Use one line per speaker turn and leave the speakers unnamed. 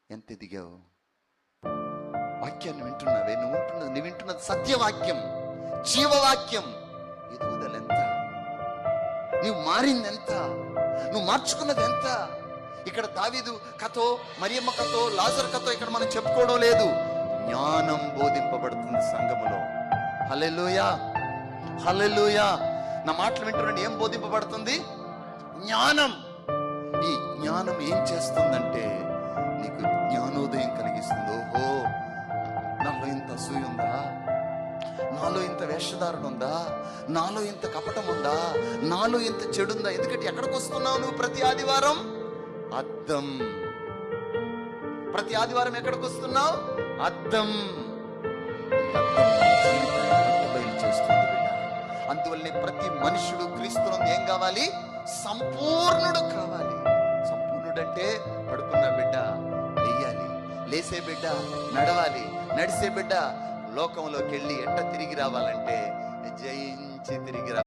ఎంత ఎదిగావు? వాక్యాన్ని వింటున్నావే, నువ్వు వింటున్నది సత్యవాక్యం, జీవవాక్యం. ఎదుగుదల ఎంత? నువ్వు మారింది ఎంత? నువ్వు మార్చుకున్నది ఎంత? ఇక్కడ దావీదు కథో, మరియమ్మ కథో, లాజరు కథో ఇక్కడ మనం చెప్పుకోవడం లేదు. జ్ఞానం బోధింపబడుతుంది సంఘములో. హల్లెలూయా, హల్లెలూయా. నా మాటలు వింటున్నాడు. ఏం బోధింపబడుతుంది? జ్ఞానం. ఈ జ్ఞానం ఏం చేస్తుందంటే నీకు జ్ఞానోదయం కలిగిస్తుంది. ఓహో, నాలో ఇంత అసూయ ఉందా, నాలో ఇంత వేషధారణ ఉందా, నాలో ఇంత కపటం ఉందా, నాలో ఇంత చెడుందా. ఎందుకంటే ఎక్కడికి వస్తున్నావు నువ్వు? ప్రతి ఆదివారం అద్దం. ప్రతి ఆదివారం ఎక్కడికి వస్తున్నావు? అద్దం. బయలు చేస్తుంది బిడ్డ. అందువల్లనే ప్రతి మనుషుడు క్రీస్తునందు ఏం కావాలి? సంపూర్ణుడు కావాలి. సంపూర్ణుడు అంటే పడుకున్న బిడ్డ లేయాలి, లేసే బిడ్డ నడవాలి, నడిసే బిడ్డ లోకంలోకి వెళ్ళి ఎట్ట తిరిగి రావాలంటే జయించి తిరిగి